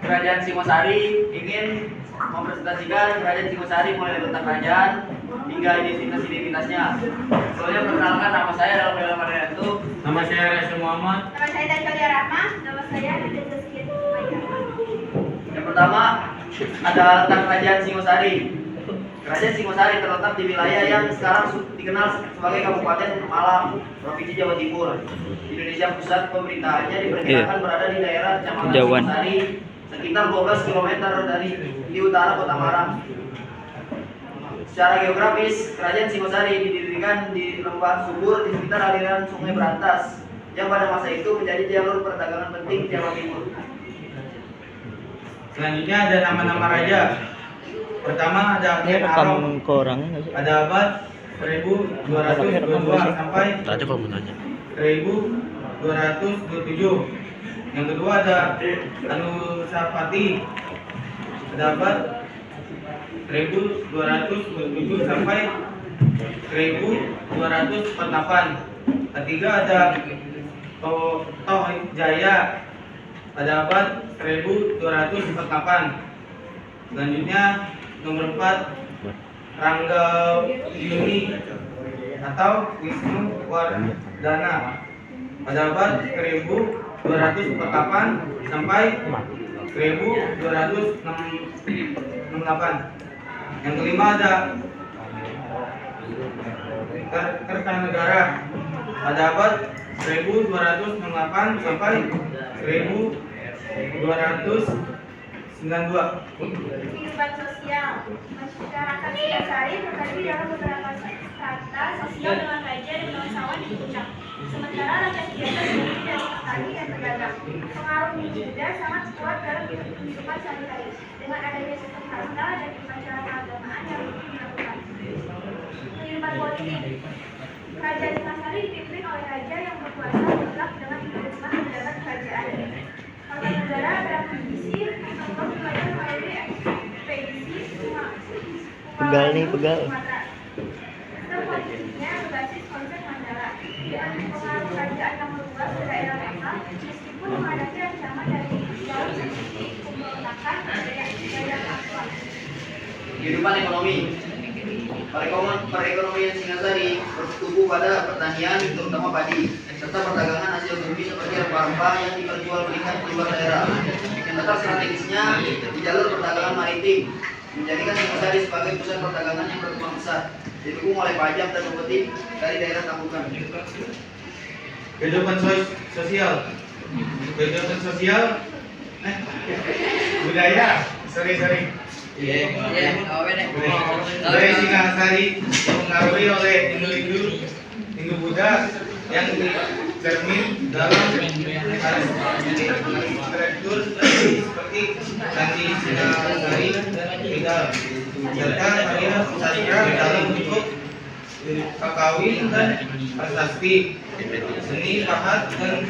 Kerajaan Singosari ingin mempresentasikan Kerajaan Singosari mulai dari letak kerajaan hingga identitas-identitasnya. Soalnya perkenalkan, nama saya adalah Bella Marianto. Nama saya Rasul Muhammad. Nama saya Dalia Rahma. Nama saya Nada Zaskia. Yang pertama ada letak Kerajaan Singosari. Kerajaan Singosari terletak di wilayah yang sekarang dikenal sebagai Kabupaten Malang, Provinsi Jawa Timur. Indonesia Pusat. Pemerintahannya diperkirakan berada di daerah Kecamatan Singosari, sekitar 12 km di utara Kota Malang. Secara geografis, Kerajaan Singosari didirikan di lembah subur di sekitar aliran Sungai Berantas, yang pada masa itu menjadi jalur perdagangan penting di Jawa Timur. Selanjutnya ada nama-nama raja. Pertama ada Akhir Arok. Ada abad 1222 sampai 1227. Yang kedua ada Anusapati. Ada abad 1227 sampai 1248. Ketiga ada Tohjaya pada abad 1248. Selanjutnya nomor 4 Ranggayuni atau Wisnu Wardana pada abad 1248 sampai 1268. Yang kelima ada Kertanegara pada abad 1268 sampai 1292. Kehidupan sosial masyarakat Singosari terbagi dalam beberapa strata sosial dengan raja dan bangsawan di puncak. Sementara rakyat biasa terdiri dari petani dan pedagang. Pengaruh Buddha sangat kuat dalam kehidupan sehari-hari dengan adanya sistem kasta dan upacara keagamaan yang rutin dilakukan. Kehidupan politik, Kerajaan Singosari dipimpin oleh raja yang berkuasa mutlak dengan menguruskan pejabat kerajaan. Negara berambisi untuk wilayah melalui ekspedisi Pegal nih, pegal. Sistem politiknya berbasis konsep Mandala dengan pengaruh kerajaan yang meluas ke daerah lokal, meskipun menghadapi ancaman dari dalam seperti pemberontakan gaya aktual. Kehidupan ekonomi. Perekonomian Singosari bertumbuh pada pertanian, terutama padi, serta perdagangan hasil bumi seperti rempah-rempah yang diperjualbelikan ke luar daerah. Letak strategisnya di jalur perdagangan maritim, menjadikan Singosari sebagai pusat perdagangan yang berkembang pesat, didukung oleh pajak dan upeti dari daerah tambukan. Kehidupan sosial. Kehidupan sosial. Budaya. Sorry. Budaya Singosari dipengaruhi oleh Hindu Buddha yang tercermin dalam arsitektur seperti Candi Singosari dan Tegal, serta karya sastra dalam bentuk kakawin dan prasasti, seni pahat dan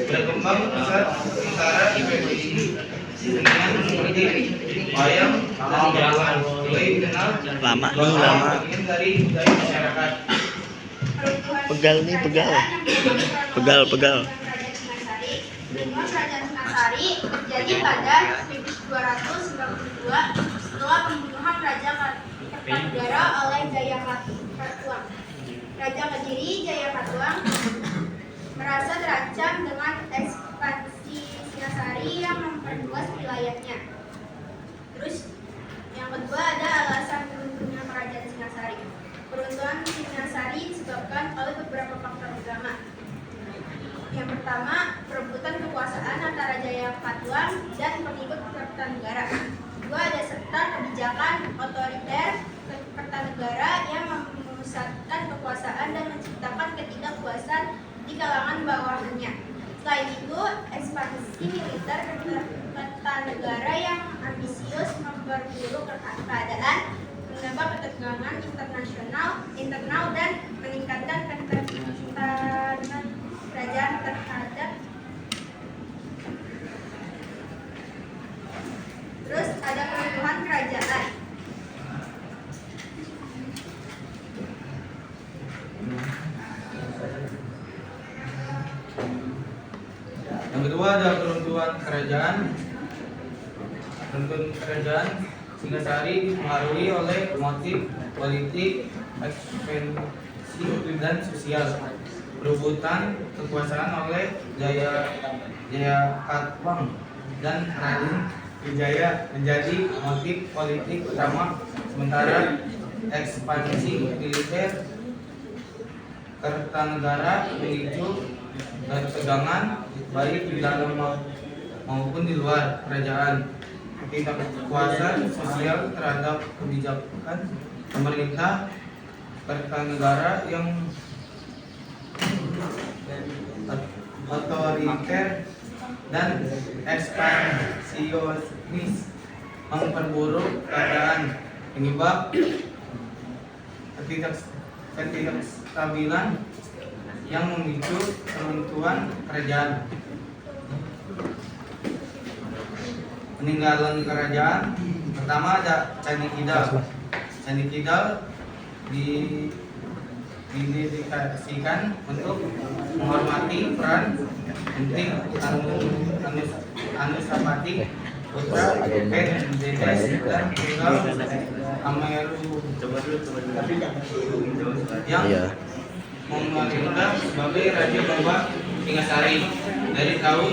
berkembang pesat sementara tradisi senian seperti wayang dan gamelan mulai dikenal bagian dari budaya masyarakat. Pegal nih, pegal. Kerajaan Singosari terjadi pada 1292 setelah pembunuhan Raja Kertanegara oleh Jayakatwang. Raja Kediri Jayakatwang merasa terancam dengan ekspansi Singosari yang memperluas wilayahnya. Terus yang kedua ada alasan runtuhnya Kerajaan Singosari. Peruntuhan Singosari disebabkan oleh beberapa faktor utama. Yang pertama, perebutan kekuasaan antara Jayakatwang dan pengikut Kertanegara. Kedua, ada serta kebijakan otoriter Kertanegara yang memusatkan kekuasaan dan menciptakan ketidakpuasan di kalangan bawahannya. Selain itu, ekspansi militer Kertanegara yang ambisius memperburuk keadaan, menambah ketegangan internal dan meningkatkan ketergantungan kerajaan terhadap. Terus ada peruntuhan kerajaan. Yang kedua ada peruntuhan kerajaan Singasari dipengaruhi oleh motif politik, ekspansi dan sosial. Perebutan kekuasaan oleh Jaya Katwang dan Raden Wijaya menjadi motif politik utama, sementara ekspansi militer Kertanegara memicu ketegangan baik di dalam maupun di luar kerajaan. Ketidakpuasan sosial terhadap kebijakan pemerintah Kertanegara yang otoriter dan ekspansionis memperburuk keadaan, penyebab ketidakstabilan yang memicu keruntuhan kerajaan. Peninggalan kerajaan pertama ada Candi Kidal. Candi Kidal didedikasikan untuk menghormati peran penting Anusapati putra Dedes dan Tunggal Ameru yang memerintah sebagai Raja Bawah Singasari dari tahun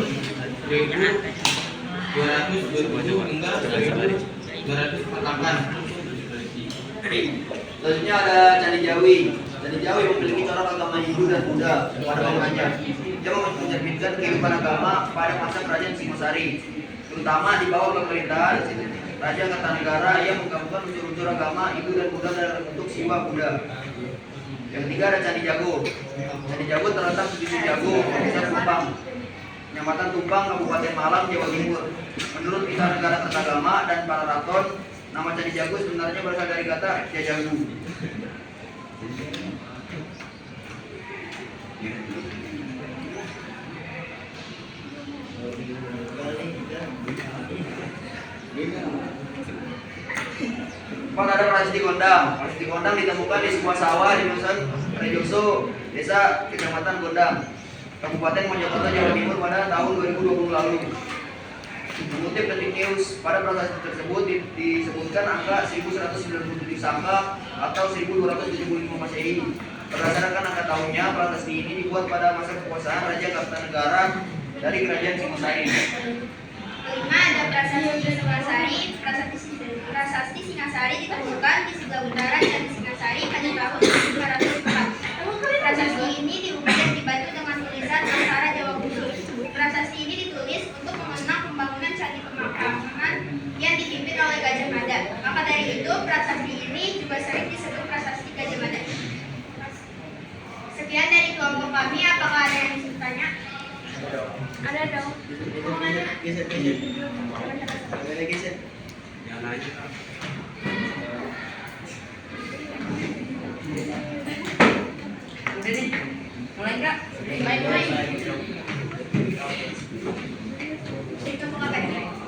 1227 hingga 1248. Selanjutnya ada Candi Jawi. Candi Jawi memiliki corak agama Hindu dan Buddha pada bangunannya. Dia mencerminkan kehidupan agama pada masa kerajaan Singosari, terutama di bawah pemerintahan Raja Kertanegara yang menggabungkan unsur-unsur agama Hindu dan Buddha dalam bentuk Siwa Buddha. Yang ketiga ada Candi Jago. Candi Jago terletak di Dusun Jago, Desa Tumpang, Kecamatan Tumpang, Kabupaten Malang, Jawa Timur. Menurut Kisah Negara Kertagama dan para raton, nama Candi Jago sebenarnya berasal dari kata Jajagu. Empat ada Prasasti Gondang. Prasasti Gondang ditemukan di sebuah sawah di Dusun Rejoso, Desa Kecamatan Gondang, Kabupaten Mojokerto, Jawa Timur pada tahun 2020 lalu. Mengutip Detik News, pada prasasti tersebut disebutkan angka 1197 Saka atau 1275 Masehi. Berdasarkan angka tahunnya, prasasti ini dibuat pada masa kekuasaan Raja Kertanegara dari Kerajaan Singosari. Kelima ada Prasasti Singasari. Prasasti Singasari ditemukan di sebelah utara Candi Singasari pada tahun 1904. Prasasti ini diukir dan dibantu dengan tulisan aksara Jawa khusus. Prasasti ini ditulis untuk mengenang pembangunan candi pemakaman yang dipimpin oleh Gajah Mada. Maka dari itu, prasasti ini juga sering disebut Prasasti Gajah Mada. Sekian dari kelompok kami. Apakah ada yang ingin bertanya? Ada dong. Mau nanya? Udah nih, mulai nggak? Mulai.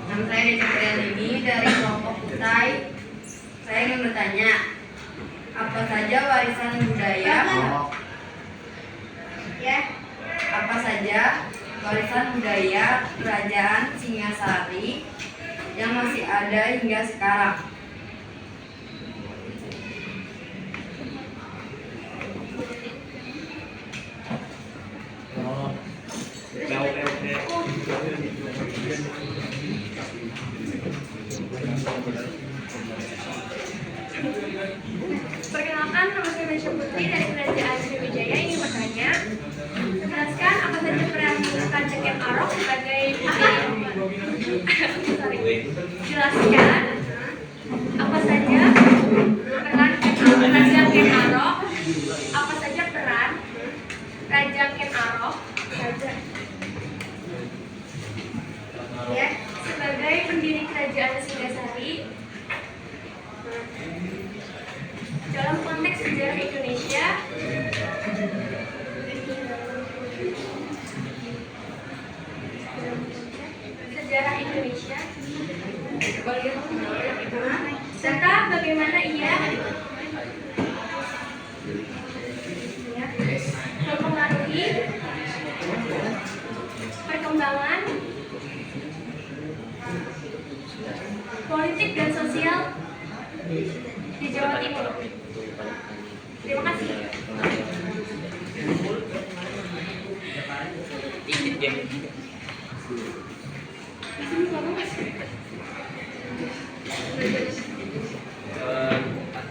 Nama saya Deci ini dari kelompok Kutai. Saya ingin bertanya, apa saja warisan budaya? Ya. Apa saja warisan budaya Kerajaan Singasari yang masih ada hingga sekarang? Perkenalkan, nama saya Mesya Putri dari Kerajaan Sriwijaya. Ingin bertanya, jelaskan apa saja peran Kanjeng Arok sebagai Jelaskan apa saja peran Kanjeng Arok, apa saja peran Kanjeng Arok ya sebagai pendiri Kerajaan Singasari dalam konteks sejarah Indonesia. Serta bagaimana ia mempengaruhi perkembangan sosial di Jawa Timur. Terima kasih.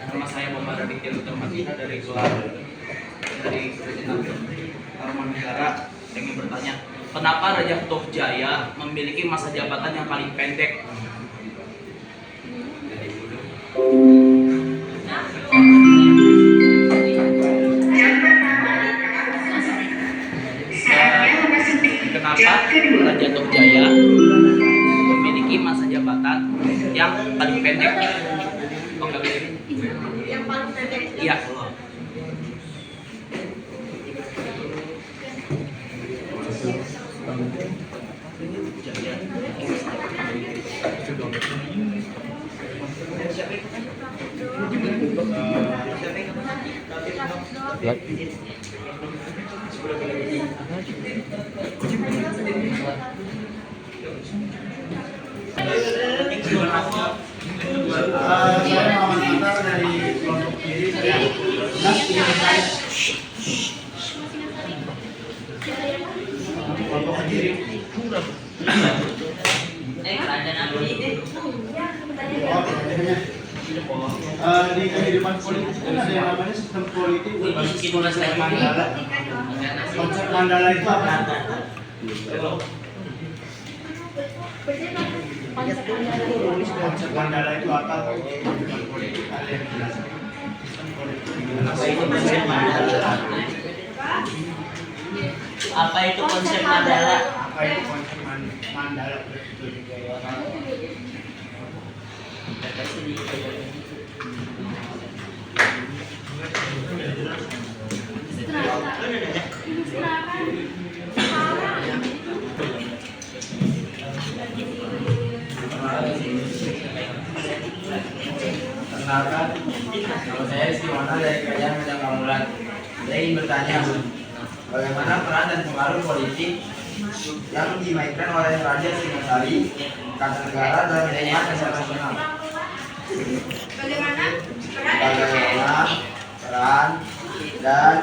Nama saya Muhammad Raditya Utamatina dari Kerajaan Tarumanegara. Saya ingin bertanya, kenapa Raja Tohjaya memiliki masa jabatan yang paling pendek? Kenapa Raja Tohjaya memiliki masa jabatan yang paling pendek? Oh, nggak bisa. Yang paling pendek. Iya. Saya Muhammad Matar dari kelompok kiri. Saya kelompok kiri. Di kehidupan politik kan ada yang namanya sistem politik berbasis konsep Mandala. Konsep Mandala itu apa? Konsep Mandala itu apa? Kehidupan politik ada yang jelaskan. Apa itu konsep Mandala? Apa itu konsep Mandala? Apa itu konsep Mandala? Perkenalkan, nama saya Simona dari Kerajaan Majapahit. Saya ingin bertanya, bagaimana peran dan pengaruh politik yang dimainkan oleh Raja Singasari, Kartanegara dalam lingkungan internasional? Bagaimana Bagaimana peran dan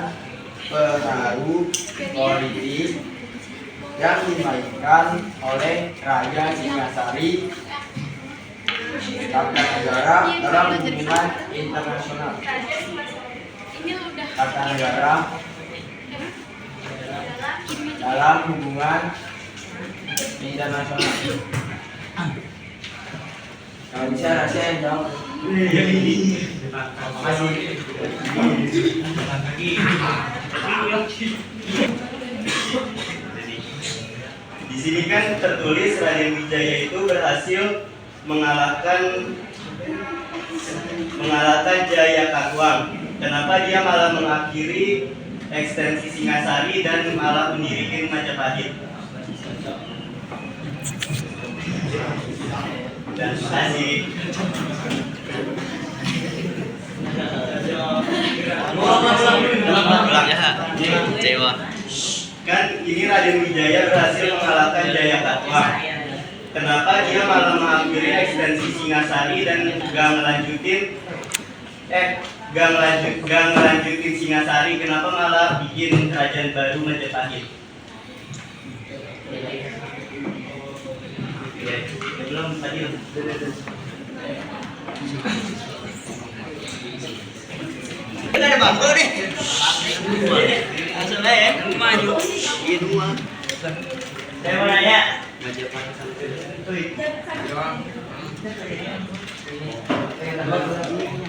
pengaruh politik yang dimainkan oleh Raja Singasari, Kartanegara dalam hubungan internasional? Kartanegara dalam hubungan internasional. Kalau bisa rahasia yang jawab. Makasih. Di sini kan tertulis Raden Wijaya itu berhasil mengalahkan Jaya Katuang. Kenapa dia malah mengakhiri ekstensi Singasari dan malah mendirikan Majapahit? Dan kasih. Kecewa. Kan ini Raden Wijaya berhasil mengalahkan Jaya Katuang. Kenapa dia malah mengakhiri ekstensi Singasari dan gak ngelanjutin Singasari? Kenapa malah bikin kerajaan baru Majapahit? Belum tadi. Kita ada bangku nih. Langsung aja ya, maju. Iya dua. Saya mau nanya.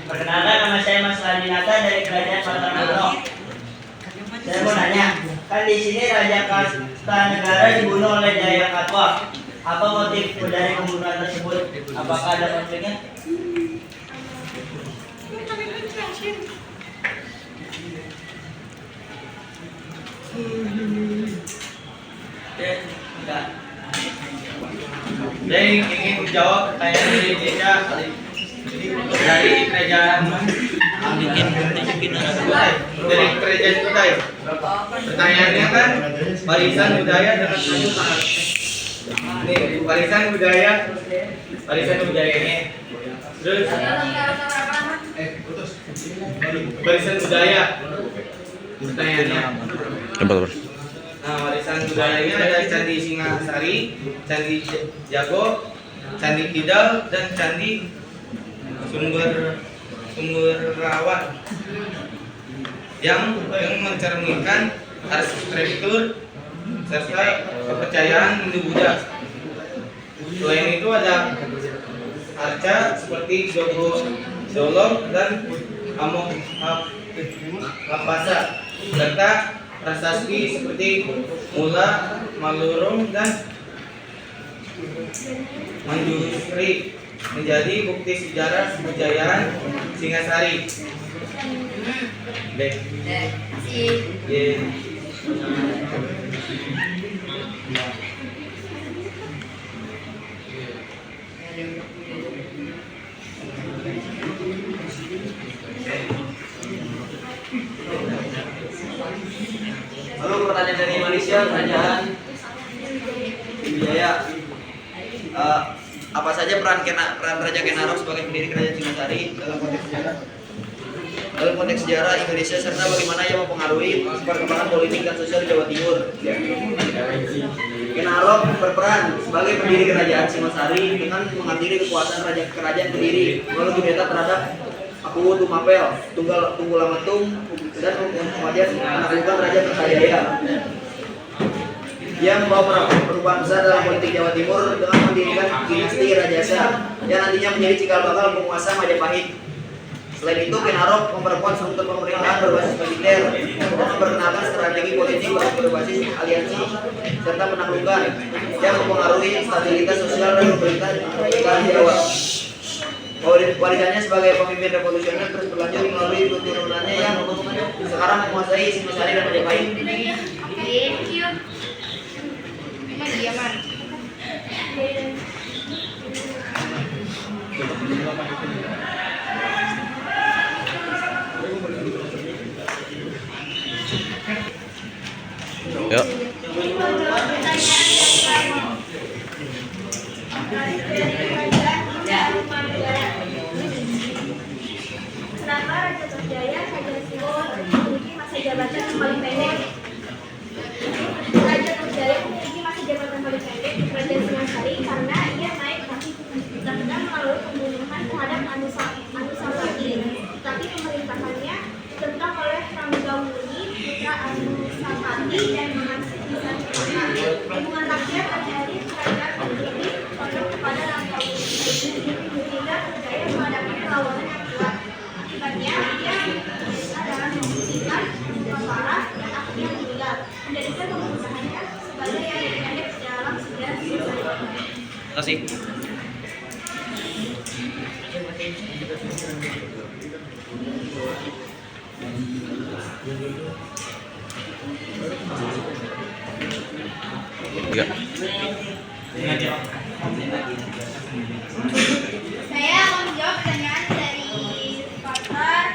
Perkenalkan, nama saya Mas Ladinata dari Kerajaan Mataram. Saya mau nanya, kan di sini Raja Kartanegara dibunuh oleh Jaya Katuang. Apa motif dari pembunuhan tersebut? Apakah ada konfliknya? Saya ingin menjawab pertanyaan dari Desa dari kerajaan dari kerajaan Kutai. Pertanyaannya kan warisan budaya dengan satu sangat. Ini warisan budaya ini Terus Putus. warisan budaya. Pertanyaannya. Nah, warisan budaya ini ada Candi Singasari, Candi Jago, Candi Kidal, dan Candi Sumberawan yang mencerminkan arsitektur serta kepercayaan Hindu Buddha. Selain itu ada arca seperti Dolok dan Amokapasa serta prasasti seperti Mula, Malurung, dan Manjusri menjadi bukti sejarah kejayaan Singasari. B. Y. Lalu pertanyaan dari Malaysia, kerajaan Wijaya. Apa saja peran Raja Kenarok sebagai pendiri kerajaan Singasari dalam konteks sejarah? Dalam konteks sejarah Indonesia serta bagaimana ia mempengaruhi perkembangan politik dan sosial di Jawa Timur. Kenarok berperan sebagai pendiri kerajaan Singasari dengan mengambil kekuasaan kerajaan pendiri melalui kudeta terhadap Aku Tumapel, Tunggulametung, dan kemudian menaklukkan Raja Kertajaya. Dia membawa perubahan besar dalam politik Jawa Timur dengan mendirikan dinasti Rajasa yang nantinya menjadi cikal bakal penguasa Majapahit. Selain itu, Kenarok memperkuat struktur pemerintahan berbasis militer dan memperkenalkan strategi politik berbasis aliansi serta penaklukan yang mempengaruhi stabilitas sosial dan pemerintahan Jawa. Warisannya sebagai pemimpin revolusioner terus berlanjut melalui keturunannya yang sekarang menguasai Singasari dan Majapahit. Thank you. Emang dia man. Yuk. Kenapa Raja Tohjaya memiliki masa jabatan yang paling pendek? Raja Tohjaya memiliki masa jabatan paling pendek di Kerajaan Singasari karena ia naik tahta melalui pembunuhan terhadap Anusapati. Tapi pemerintahannya ditentang oleh Pramugawuni, putra Anusapati, dan Mahasiswa. Hubungan rakyat dari kerajaan berdiri condong kepada Rangkawuni, sehingga Tohjaya menghadapi perlawanan yang kuat. Akibatnya, dia berusaha dalam membuktikan para dan akhirnya meninggal, menjadikan pemerintahannya sebagai yang terpendek dalam sejarah Singasari. Terima kasih. Tiga. Saya akan menjawab pertanyaan dari pakar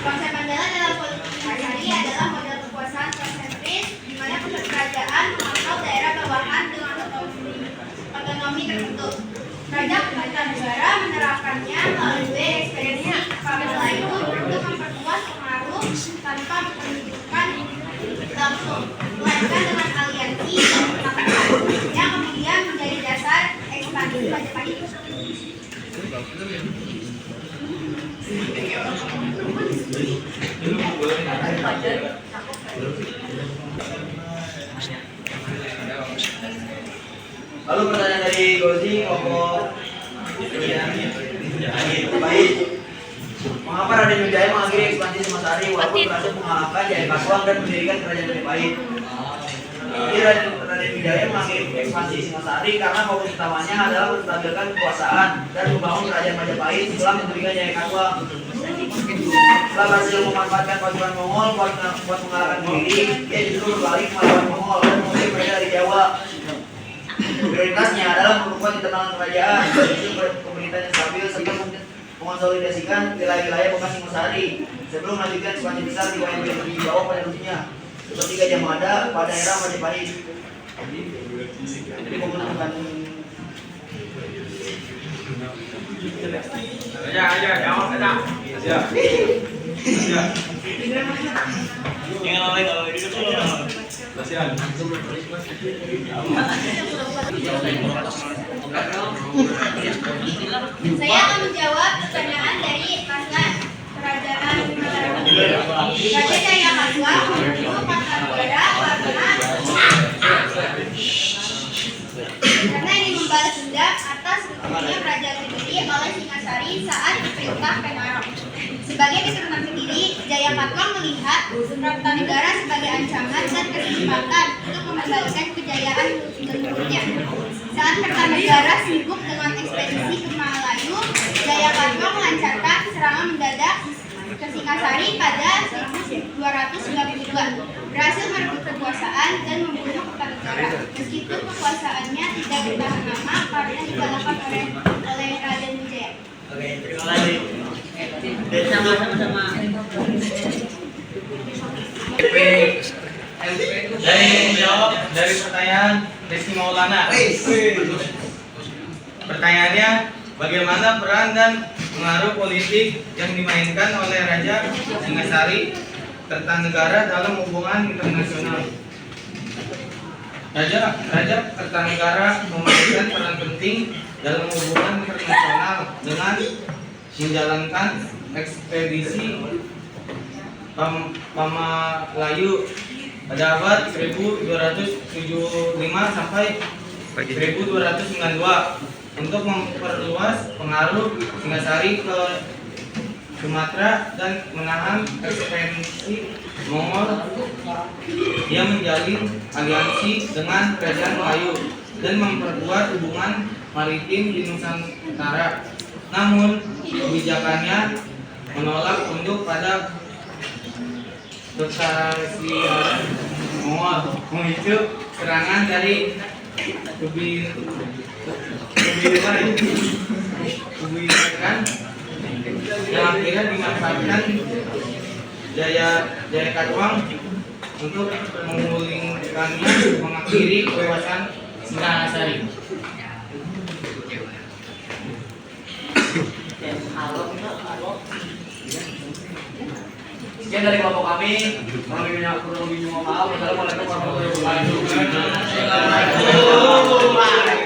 konsep Mandala dalam politik Singasari adalah model kekuasaan konsentris di mana pusat kerajaan memantau daerah bawahan dengan otonomi tertentu. Raja Kertanegara menerapkannya melalui ekspedisi apabila itu untuk memperkuat pengaruh tanpa menunjukkan langsung, melainkan dengan aliansi dan penaklukan yang kemudian menjadi dasar ekspansi Majapahit. Lalu pertanyaan dari Gozi, kelompok baik. Mengapa Raden Wijaya mengakhiri ekspansi Singasari walaupun berhasil mengalahkan Jayakatwang dan mendirikan kerajaan Majapahit? Jadi Raden Wijaya mengakhiri ekspansi Singasari karena fokus utamanya adalah menstabilkan kekuasaan dan membangun kerajaan Majapahit setelah mendirikan Jayakatwang. Setelah berhasil memanfaatkan pasukan Mongol buat mengalahkan diri, dia justru berbalik melawan Mongol dan mengusir mereka dari Jawa. Prioritasnya adalah memperkuat internal kerajaan, pemerintahan yang stabil serta mengonsolidasikan wilayah-wilayah bekas Singasari sebelum melanjutkan ekspansi besar di wilayah yang di bawah pada musimnya seperti Gajah Mada pada era Majapahit. Jadi menggunakan Saya akan menjawab pertanyaan dari paslon Kerajaan Mataram. Raja Jayakatwa menuju Kartanegara karena ingin membalas dendam atas dibunuhnya Kerajaan Kediri oleh Singasari saat diperintah Pengarok. Sebagai keturunan Kediri, Jayakatwa melihat Kartanegara sebagai ancaman dan kesempatan untuk mengembalikan kejayaan leluhurnya. Saat Kertanegara sibuk dengan ekspedisi ke Malayu, Jayakatwa melancarkan serangan mendadak ke Singasari pada 1292, berhasil merebut kekuasaan dan membunuh Kertanegara. Meskipun kekuasaannya tidak bertahan lama karena dikalahkan oleh Raden Wijaya. Oke, terima kasih. Sama-sama. Dari menjawab dari pertanyaan Rizky Maulana. Pertanyaannya, bagaimana peran dan pengaruh politik yang dimainkan oleh Raja Singasari Kertanegara dalam hubungan internasional? Raja Kertanegara memainkan peran penting dalam hubungan internasional dengan menjalankan ekspedisi Pamalayu pada abad 1275 sampai 1292 untuk memperluas pengaruh Singasari ke Sumatera dan menahan ekspedisi Mongol. Dia menjalin aliansi dengan Kerajaan Melayu dan memperkuat hubungan maritim di Nusantara. Namun, kebijakannya menolak tunduk pada kesaksian Mongol, memicu serangan dari kebijakan yang akhirnya dimanfaatkan Jayakatwa untuk menggulingkannya, mengakhiri kekuasaan Singasari. Sekian dari kelompok kami. Kalau lebih mohon maaf. Wassalamualaikum warahmatullahi wabarakatuh.